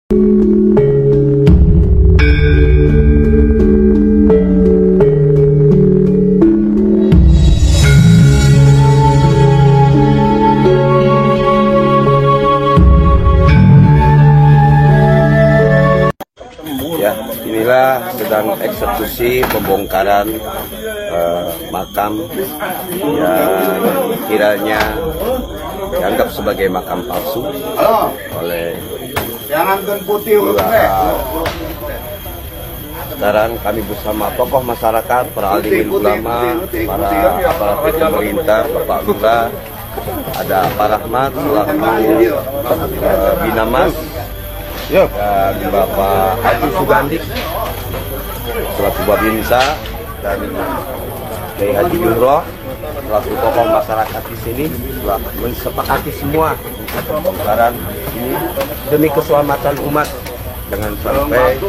Ya, inilah sedang eksekusi pembongkaran makam yang kiranya dianggap sebagai makam palsu oleh sekarang kami bersama tokoh masyarakat, para alim ulama, para aparatur pemerintah, Bapak Lurah, ada Pak Rahmat selaku Binamas, dan Bapak Haji Sugandi selaku Babinsa, dan Kiai Haji Yuhro selaku tokoh masyarakat di sini telah mensepakati semua pembongkaran ini demi keselamatan umat, jangan sampai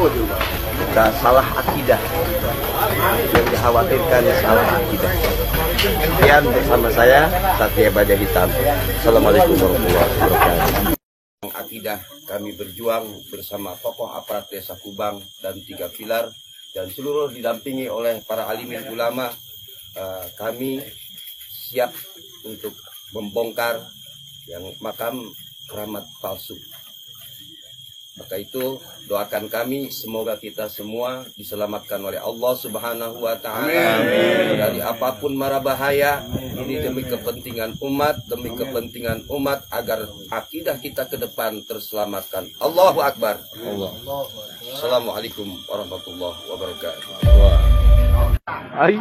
kita salah akidah, yang dikhawatirkan salah akidah. Sekian bersama saya Satya Baja Hitam. Assalamualaikum warahmatullahi wabarakatuh. Akidah kami berjuang bersama tokoh aparat desa Kubang dan 3 pilar dan seluruh didampingi oleh para alimin ulama. Kami siap untuk membongkar yang makam keramat palsu. Maka itu doakan kami semoga kita semua diselamatkan oleh Allah Subhanahu wa taala dari apapun mara bahaya. Ini demi kepentingan umat, agar akidah kita ke depan terselamatkan. Allahu Akbar. Assalamualaikum warahmatullahi wabarakatuh. Ay.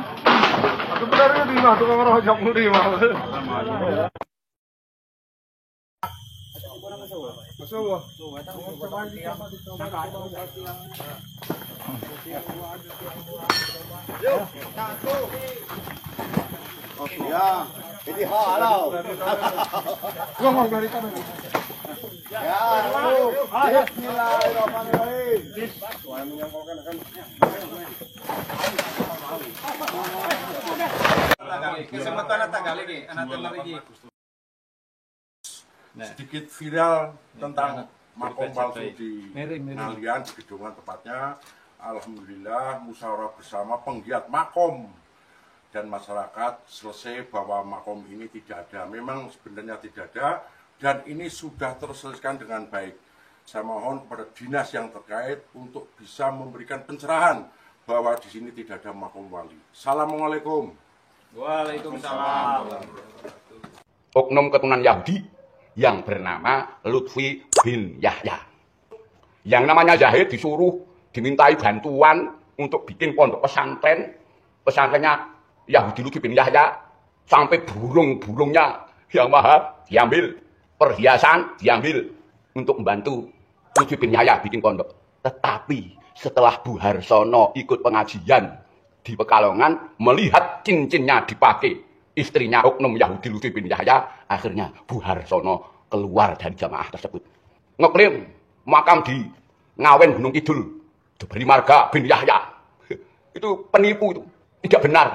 Aku benar di mah tukang rojok di mah. Ya, ini halau. Ngomong dari sana. Ya, bismillahirrahmanirrahim. Sedikit viral tentang makom palsu di Ngalian, di Gedongan tepatnya. Alhamdulillah musyawarah bersama penggiat makom dan masyarakat selesai bahwa makom ini tidak ada. Memang sebenarnya tidak ada dan ini sudah terselesaikan dengan baik. Saya mohon kepada dinas yang terkait untuk bisa memberikan pencerahan bahwa di sini tidak ada makom wali. Assalamualaikum. Waalaikumsalam. Oknum keturunan Yahudi yang bernama Lutfi bin Yahya. Yang namanya Zahid disuruh dimintai bantuan untuk bikin pondok pesantren. Pesantrennya Yahudi Lutfi bin Yahya, sampai burung-burungnya yang mahal diambil, perhiasan diambil untuk membantu Lutfi bin Yahya bikin pondok. Tetapi setelah Bu Harsono ikut pengajian di Pekalongan, melihat cincinnya dipakai istrinya oknum Yahudi Lutfi bin Yahya, akhirnya Bu Harsono keluar dari jamaah tersebut. Ngeklaim makam di Ngawen Gunung Kidul diberi marga bin Yahya. Itu penipu, itu tidak benar.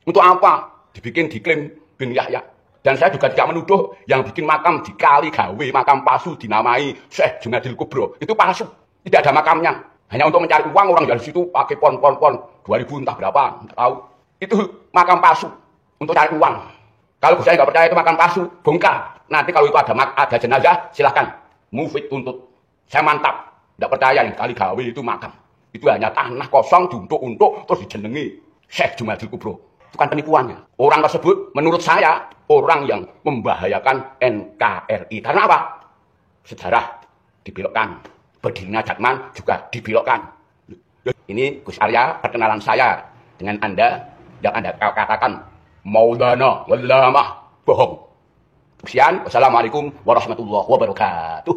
Untuk apa dibikin diklaim bin Yahya? Dan saya juga tidak menuduh yang bikin makam di Kali Gawe, makam palsu dinamai Syekh Junadil Kubro. Itu palsu, tidak ada makamnya. Hanya untuk mencari uang, orang dari situ pakai pon 2000 entah berapa, entah tahu. Itu makam palsu untuk cari uang. Kalau saya nggak percaya itu makam palsu, bongkar. Nanti kalau itu ada jenazah, silahkan mufid tuntut. Saya mantap, tidak percaya yang Kali Gawe itu makam. Itu hanya tanah kosong diuntuk-untuk terus dijenengi Syekh Junadil Kubro. Itu kan penipuannya. Orang tersebut menurut saya orang yang membahayakan NKRI. Karena apa? Sejarah dibelokkan, berdirinya Jatman juga dibelokkan. Ini Gus Arya, perkenalan saya dengan Anda yang Anda katakan Maulana Wallamah bohong. Sekian, wassalamualaikum warahmatullahi wabarakatuh.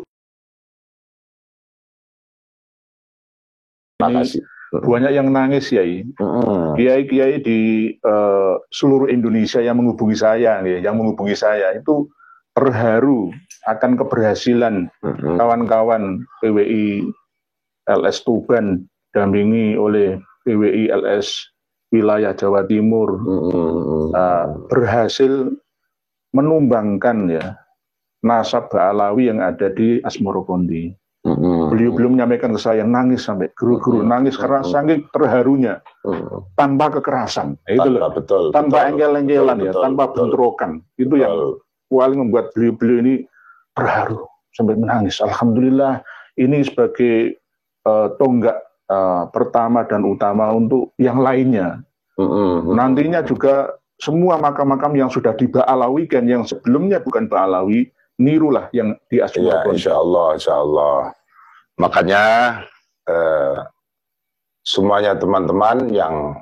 Terima kasih. Banyak yang nangis ya, kiai-kiai di seluruh Indonesia yang menghubungi saya, itu terharu akan keberhasilan kawan-kawan PWI LS Tuban dampingi oleh PWI LS wilayah Jawa Timur berhasil menumbangkan ya nasab Ba'alawi yang ada di Asmoro Kondi. Beliau belum menyampaikan ke saya, nangis sampai guru-guru nangis karena saking terharunya, tanpa kekerasan. Itu loh, betul, tanpa betul, engkel-engkelan ya, betul, tanpa betul. bentrokan. Itu yang paling membuat beliau-beliau ini terharu sampai menangis. Alhamdulillah, ini sebagai tonggak pertama dan utama untuk yang lainnya. Nantinya juga semua makam-makam yang sudah diba'alawikan, yang sebelumnya bukan ba'alawi, nirulah yang di Ya, Asmaul. insya Allah. Makanya semuanya teman-teman yang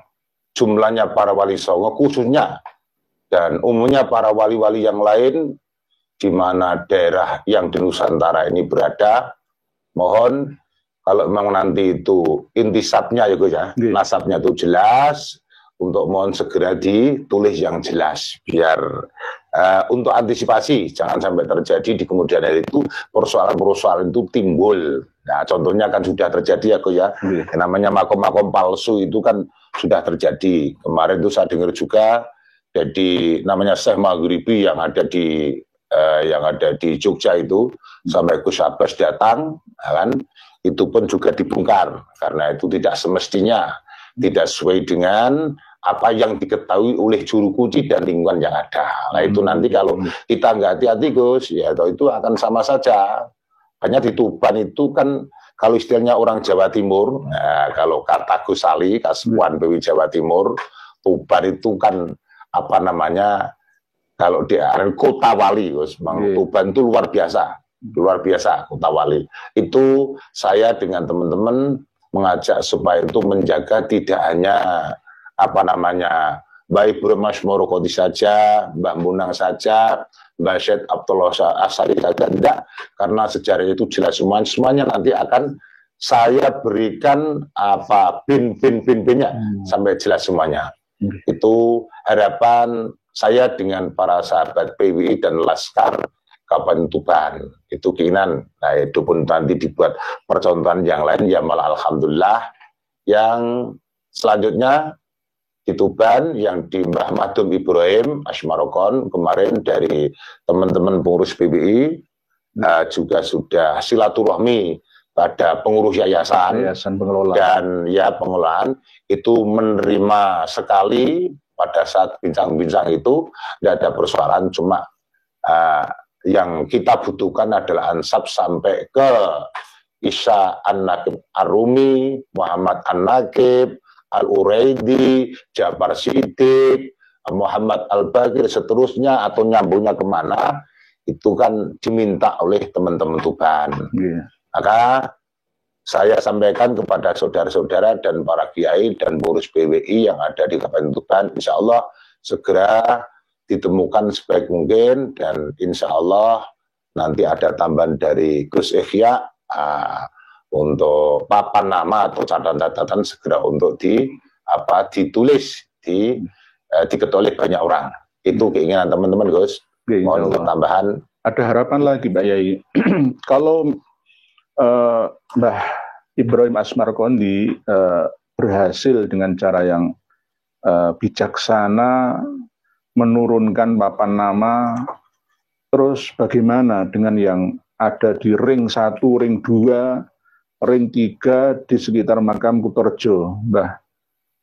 jumlahnya para wali songo khususnya dan umumnya para wali-wali yang lain di mana daerah yang di Nusantara ini berada, mohon kalau memang nanti itu intisabnya ya Gus ya, nasabnya itu jelas, untuk mohon segera ditulis yang jelas biar untuk antisipasi jangan sampai terjadi di kemudian hari itu persoalan-persoalan itu timbul. Nah, contohnya kan sudah terjadi ya Gus ya. Namanya makom-makom palsu itu kan sudah terjadi. Kemarin itu saya dengar juga jadi namanya Syekh Maghribi yang ada di Jogja itu sampai Gus Abbas datang, kan itu pun juga dibongkar karena itu tidak semestinya, tidak sesuai dengan apa yang diketahui oleh juru kunci dan lingkungan yang ada. Nah itu nanti kalau kita nggak hati-hati Gus, ya itu akan sama saja. Hanya di Tuban itu kan kalau istilahnya orang Jawa Timur, nah, kalau kata Gus Ali, Kasuan PW Jawa Timur, Tuban itu kan apa namanya, kalau di kota wali, Gus. Tuban itu luar biasa kota wali. Itu saya dengan teman-teman mengajak supaya itu menjaga tidak hanya apa namanya Mbak Ibu Mas Morokoti saja, Mbak Munang saja, Mbak Syed Abdullah Asari saja, tidak, karena sejarahnya itu jelas semuanya nanti akan saya berikan apa bin-nya sampai jelas semuanya. Itu harapan saya dengan para sahabat PWI dan Laskar Kabupaten Tuban, itu keinginan. Nah itu pun nanti dibuat percontohan yang lain, ya malah alhamdulillah. Yang selanjutnya di Tuban yang di Mbah Madum Ibrahim Asmarokon kemarin dari teman-teman pengurus PBI juga sudah silaturahmi pada pengurus yayasan pengelola. Dan ya pengelolaan itu menerima sekali pada saat bincang-bincang itu tidak ada persoalan, cuma yang kita butuhkan adalah ansab sampai ke Isa An-Nakib Ar-Rumi, Muhammad An-Nakib, Al-Uraidi, Jabar Siddiq, Muhammad Al-Bakir, seterusnya, atau nyambungnya kemana, itu kan diminta oleh teman-teman Tuban. Maka saya sampaikan kepada saudara-saudara dan para kiai dan pengurus PWI yang ada di Kabupaten Tuban, insya Allah segera ditemukan sebaik mungkin, dan insya Allah nanti ada tambahan dari Gus Ikhya untuk papan nama atau catatan-catatan segera untuk ditulis diketahui banyak orang. Itu keinginan teman-teman Gus. Mohon untuk tambahan. Ada harapan lagi Mbak Yai. Kalau Mbah Ibrahim Asmarkondi berhasil dengan cara yang bijaksana menurunkan papan nama, terus bagaimana dengan yang ada di ring 1, ring 2, ring 3 di sekitar makam Kutorjo, Mbah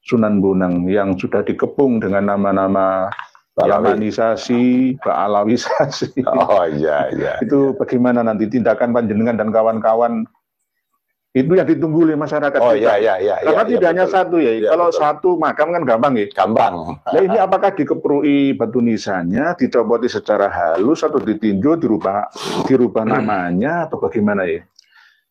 Sunan Bonang yang sudah dikepung dengan nama-nama Yamanisasi, Ba'alawisasi. Oh iya. Itu bagaimana nanti tindakan panjenengan dan kawan-kawan? Itu yang ditunggu oleh masyarakat. Oh iya. Karena tidak hanya betul. satu ya. Kalau betul. Satu makam kan gampang ya. Gampang. Nah ini apakah dikeprui batu nisannya, dicopoti secara halus atau ditinjau, dirubah namanya atau bagaimana ya?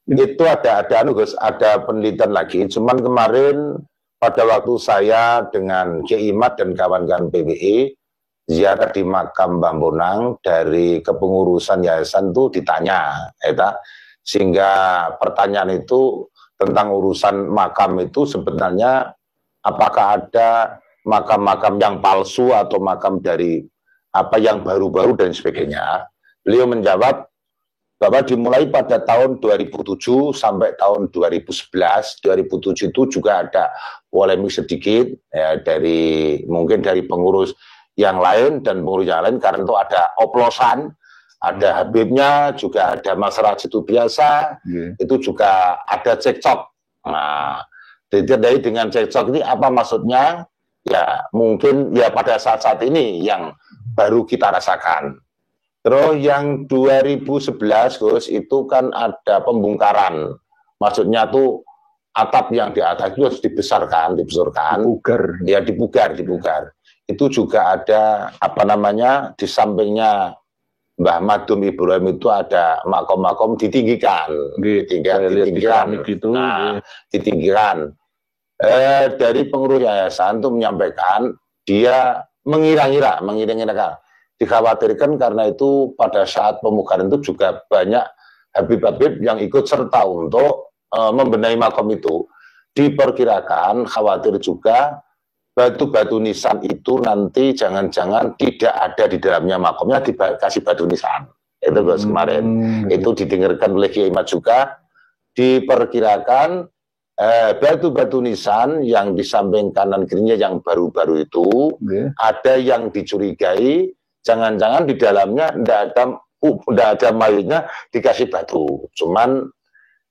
Itu ada Gus, ada penelitian lagi. Cuman kemarin pada waktu saya dengan Kiai Imad dan kawan-kawan PBI ziarah di makam Mbah Bonang dari kepengurusan yayasan itu ditanya, sehingga pertanyaan itu tentang urusan makam itu sebenarnya apakah ada makam-makam yang palsu atau makam dari apa yang baru-baru dan sebagainya. Beliau menjawab bahwa dimulai pada tahun 2007 sampai tahun 2011, 2007 itu juga ada polemik sedikit ya, mungkin dari pengurus yang lain dan pengurus yang lain, karena itu ada oplosan ada Habibnya, juga ada Mas Rajid biasa, itu juga ada cekcok. Nah, ditandai dengan cekcok ini apa maksudnya? Ya mungkin ya pada saat-saat ini yang baru kita rasakan. Terus yang 2011 Gus, itu kan ada pembongkaran. Maksudnya tuh atap yang di atas itu harus dibesurkan. Dipugar. Ya dipugar. Itu juga ada apa namanya, di sampingnya Mbah Madum Ibrahim itu ada makom-makom ditinggikan. Ditinggikan. Dari pengurus yayasan itu menyampaikan dia mengira-ngira, dikhawatirkan karena itu pada saat pembukaan itu juga banyak Habib-Habib yang ikut serta untuk membenahi makom itu. Diperkirakan khawatir juga batu-batu nisan itu nanti jangan-jangan tidak ada di dalamnya makomnya, dikasih batu nisan. Itu Gus kemarin. Itu didengarkan oleh Kiai Mat juga. Diperkirakan batu-batu nisan yang di samping kanan kirinya yang baru-baru itu ada yang dicurigai, jangan-jangan di dalamnya tidak ada mayitnya dikasih batu. Cuman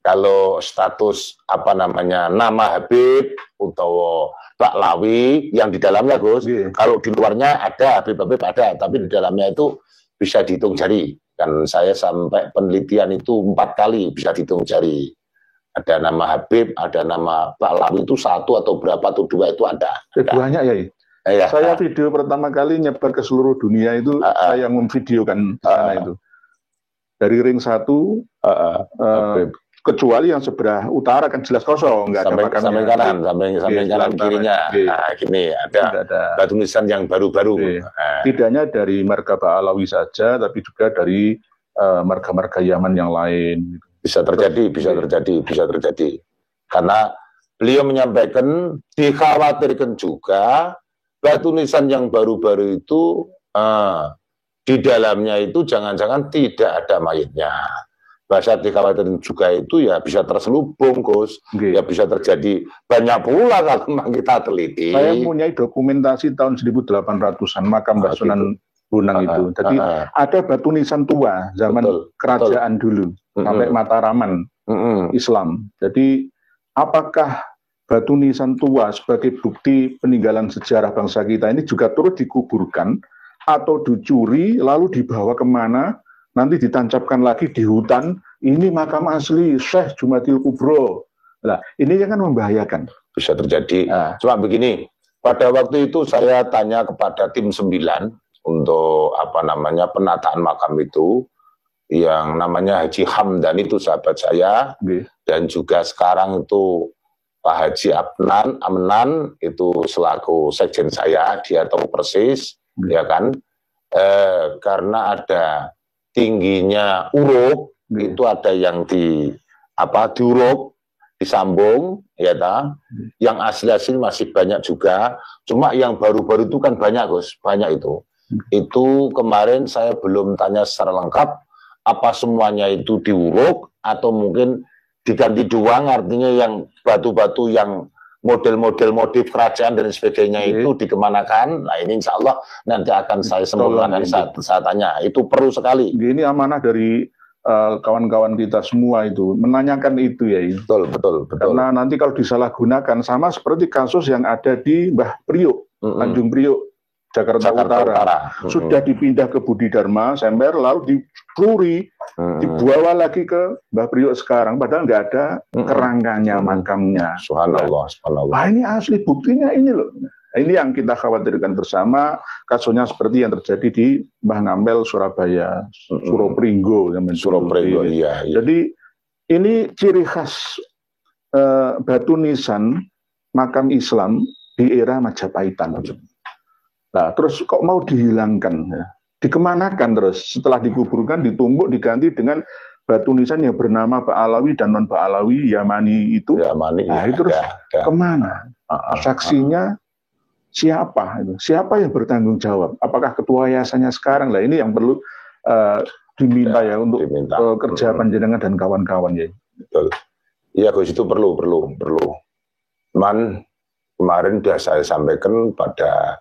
kalau status apa namanya nama Habib atau Pak Lawi yang di dalamnya Gus, kalau di luarnya ada Habib-Habib ada, tapi di dalamnya itu bisa dihitung jari. Kan saya sampai penelitian itu 4 kali bisa dihitung jari. Ada nama Habib, ada nama Pak Lawi itu 1 atau berapa atau 2 itu ada. Banyak ya. Ya. Saya video pertama kali nyebar ke seluruh dunia itu saya memvideokan di sana itu. Dari ring 1 kecuali yang sebelah utara kan jelas kosong, nggak ada makamnya. Samping kanan kirinya. Nah, gini ada batu nisan yang baru-baru. Tidak hanya dari marga Pak Alawi saja, tapi juga dari marga-marga Yaman yang lain. Bisa terjadi. Karena beliau menyampaikan dikhawatirkan juga batu nisan yang baru-baru itu di dalamnya itu jangan-jangan tidak ada mayitnya. Bahasa dikhawatirkan juga itu ya bisa terselubung Gus, ya bisa terjadi banyak pula kalau memang kita teliti. Saya mempunyai dokumentasi tahun 1800-an makam Mbah Sunan Bonang itu. Jadi ada batu nisan tua zaman kerajaan dulu sampai Mataraman Islam. Jadi apakah batu nisan tua sebagai bukti peninggalan sejarah bangsa kita ini juga turut dikuburkan atau dicuri lalu dibawa kemana? Nanti ditancapkan lagi di hutan, ini makam asli Syekh Jumadil Kubro. Nah, ini kan membahayakan. Bisa terjadi. Cuma begini, pada waktu itu saya tanya kepada tim 9 untuk apa namanya penataan makam itu, yang namanya Haji Hamdan itu sahabat saya, dan juga sekarang itu Pak Haji Amnan itu selaku sekjen saya, dia tahu persis, ya kan, karena ada tingginya uruk itu ada yang diuruk, disambung, ya ta. Yang asli masih banyak juga. Cuma yang baru-baru itu kan banyak Gus, banyak itu. Itu kemarin saya belum tanya secara lengkap apa semuanya itu diuruk atau mungkin diganti doang, artinya yang batu-batu yang model-model motif kerajaan dan sebagainya itu dikemanakan. Nah ini insya Allah nanti akan saya sempurnakan saat tanya. Itu perlu sekali. Ini amanah dari kawan-kawan kita semua itu menanyakan itu ya. Betul. Karena nanti kalau disalahgunakan sama seperti kasus yang ada di Mbah Priok, Tanjung Priok, Jakarta Utara. Sudah dipindah ke Budi Dharma Semper, lalu dicuri, dibawa lagi ke Mbah Priok sekarang, padahal nggak ada kerangkanya, makamnya. Subhanallah. Wah, ini asli buktinya ini loh. Ini yang kita khawatirkan bersama, kasusnya seperti yang terjadi di Mbah Ngampel, Surabaya, Suropringgo. Iya. Jadi ini ciri khas batu nisan makam Islam di era Majapahitan. Nah, terus kok mau dihilangkan? Ya? Dikemanakan terus? Setelah dikuburkan, ditumbuk, diganti dengan batu nisan yang bernama Pak Alawi dan non Pak Alawi, Yamani itu. Nah, itu terus kemana? Saksinya siapa? Siapa yang bertanggung jawab? Apakah ketua yayasannya sekarang? Lah ini yang perlu diminta ya untuk kerja panjenengan dan kawan-kawan ya. Betul. Iya Gus, itu perlu. Cuman kemarin sudah saya sampaikan pada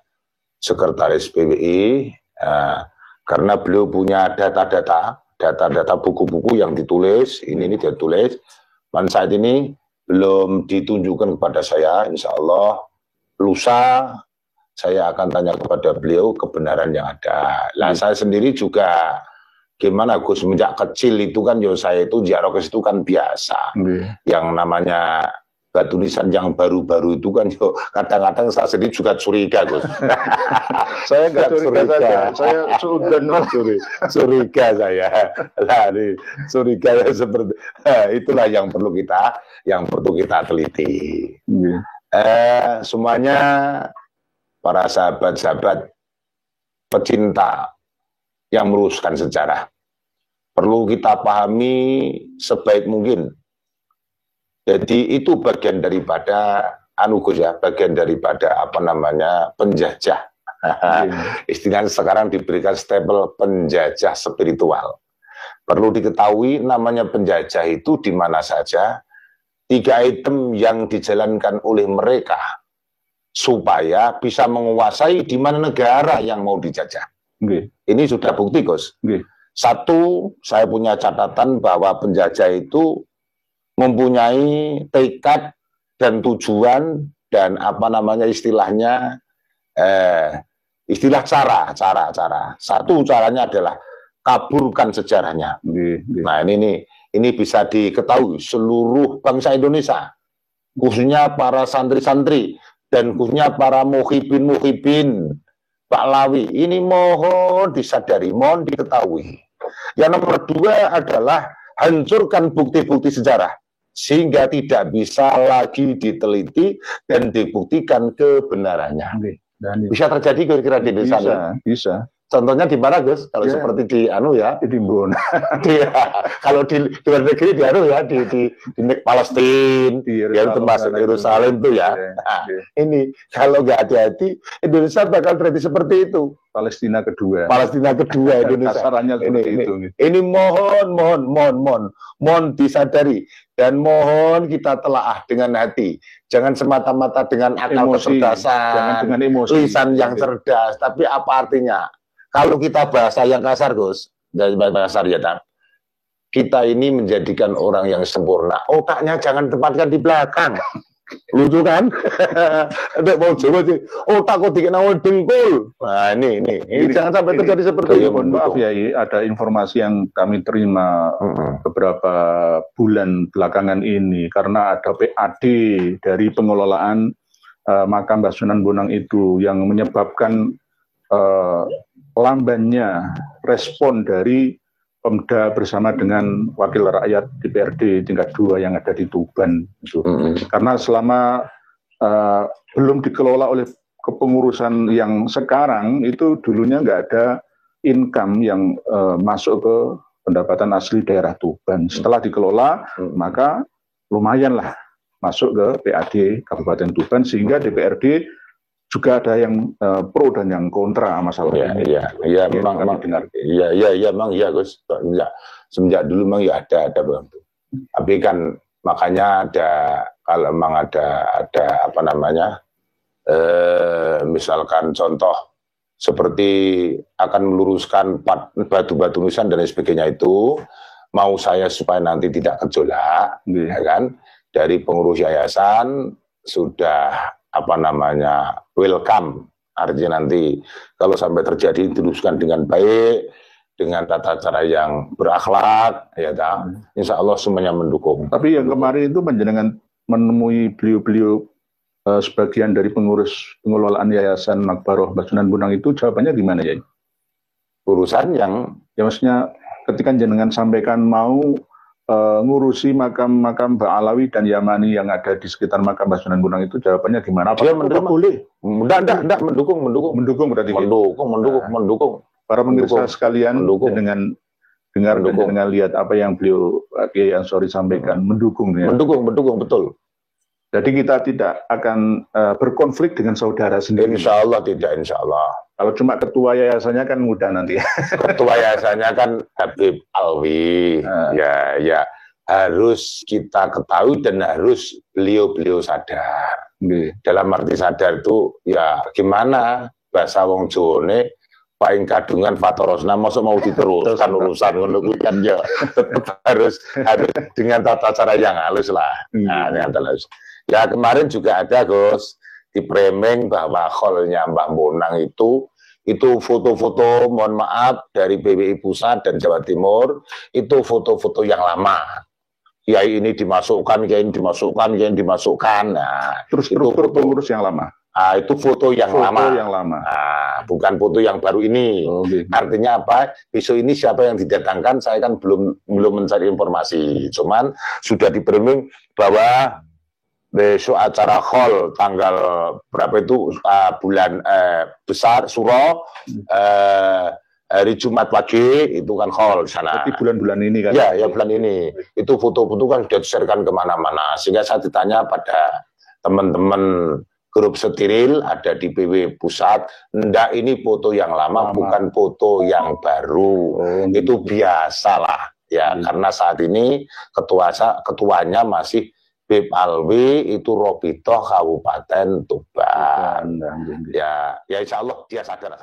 Sekretaris PWI, karena beliau punya data-data buku-buku yang ditulis, ini dia tulis, dan saat ini belum ditunjukkan kepada saya. Insya Allah lusa saya akan tanya kepada beliau kebenaran yang ada. Nah, saya sendiri juga gimana Gus, semenjak kecil itu kan saya itu ziarah ke situ kan biasa. Yang namanya batu nisan yang baru-baru itu kan kadang-kadang saya sendiri juga curiga Gus. Saya nggak curiga saja, saya sudah curiga saya. Lah, curiga seperti itulah yang perlu kita teliti. Semuanya para sahabat-sahabat pecinta yang meluruskan sejarah perlu kita pahami sebaik mungkin. Jadi itu bagian daripada bagian daripada penjajah. Istilahnya sekarang diberikan stempel penjajah spiritual. Perlu diketahui namanya penjajah itu di mana saja. 3 item yang dijalankan oleh mereka supaya bisa menguasai di mana negara yang mau dijajah. Ini sudah bukti, Gus. Satu, saya punya catatan bahwa penjajah itu mempunyai tekad dan tujuan dan istilahnya cara. Satu caranya adalah kaburkan sejarahnya. Nah, ini bisa diketahui seluruh bangsa Indonesia, khususnya para santri-santri dan khususnya para muhibin Pak Lawi. Ini mohon disadari, mohon diketahui. Yang nomor 2 adalah hancurkan bukti-bukti sejarah sehingga tidak bisa lagi diteliti dan dibuktikan kebenarannya. Bisa terjadi kira-kira di desa? Bisa. Contohnya di mana, Gus? Kalau seperti di di Mbon. Kalau di luar negeri di Palestina, itu masuk Yerusalem tuh ya. Nah, ini kalau nggak hati-hati Indonesia bakal terjadi seperti itu. Palestina kedua Indonesia. Kasarannya seperti itu. Ini mohon disadari dan mohon kita telaah dengan hati. Jangan semata-mata dengan akal kecerdasan, jangan dengan emosi, lisan yang cerdas. Tapi apa artinya? Kalau kita bahasa yang kasar, Gus, dari bahasa kasar ya, kita ini menjadikan orang yang sempurna. Otaknya jangan tempatkan di belakang. Lucu kan? Ada mau coba sih. Otak kok dikenal dengkul. Nah, ini jangan sampai terjadi seperti itu. Maaf ya, ada informasi yang kami terima beberapa bulan belakangan ini karena ada PAD dari pengelolaan makam Mbah Sunan Bonang itu yang menyebabkan lambannya respon dari Pemda bersama dengan wakil rakyat DPRD tingkat 2 yang ada di Tuban itu. Karena selama belum dikelola oleh kepengurusan yang sekarang itu dulunya nggak ada income yang masuk ke pendapatan asli daerah Tuban. Setelah dikelola maka lumayanlah masuk ke PAD Kabupaten Tuban sehingga DPRD juga ada yang pro dan yang kontra masalah ini. Iya, memang Gus. Semenjak dulu memang ada begitu. Tapi kan makanya kalau memang ada misalkan contoh seperti akan meluruskan batu-batu nisan dan sebagainya itu, mau saya supaya nanti tidak gejolak, ya kan? Dari pengurus yayasan sudah welcome, artinya nanti kalau sampai terjadi diluruskan dengan baik, dengan tata cara yang berakhlak, ya insya Allah semuanya mendukung. Tapi yang kemarin itu menjenengan menemui beliau-beliau sebagian dari pengurus pengelolaan Yayasan Makbaroh Mbah Sunan Bonang itu, jawabannya gimana ya? Urusan yang maksudnya ketika jenengan sampaikan mau ngurusi makam-makam Mbah Alawi dan Yamani yang ada di sekitar makam Mbah Sunan Bonang itu, jawabannya gimana? Dia menerima, boleh. Enggak, mendukung berarti. Mendukung. Para pemirsa sekalian, dengan dengar dan dengan lihat apa yang beliau Kiai Ansori sampaikan, mendukung ya. Mendukung betul. Jadi kita tidak akan berkonflik dengan saudara sendiri. Insya Allah tidak, insya Allah. Kalau cuma ketua yayasannya kan mudah nanti. Ketua yayasannya kan Habib Alwi. Ya harus kita ketahui dan harus beliau sadar. Dalam arti sadar itu ya gimana bahasa wong Jawane paing kadungan fatorosna masa mau diteruskan urusan ngono kuwi kan ya tetap harus dengan tata cara yang halus lah. Nah, dengan halus. Ya kemarin juga ada Gus di framing bahwa hallnya Mbah Bonang itu foto-foto, mohon maaf, dari BWI Pusat dan Jawa Timur itu foto-foto yang lama. Ya ini dimasukkan, ya ini dimasukkan, ya ini dimasukkan. Nah, terus struktur pengurus yang lama. Ah, itu foto yang lama. Yang lama. Ah, bukan foto yang baru ini. Okay. Artinya apa? Besok ini siapa yang didatangkan? Saya kan belum mencari informasi. Cuman sudah di-framing bahwa besok acara hall tanggal berapa itu bulan besar Suro hari Jumat pagi itu kan hall sana. Berarti bulan-bulan ini kan? Ya, ya bulan ini. Itu foto-foto kan sudah di-share-kan kemana-mana. Sehingga saya ditanya pada teman-teman grup steril ada di PW Pusat, ndak ini foto yang lama, bukan foto yang baru. Itu biasalah ya, karena saat ini ketuanya masih Bib Alwi itu Robito Kabupaten Tuban. Ya insya Allah dia sadar.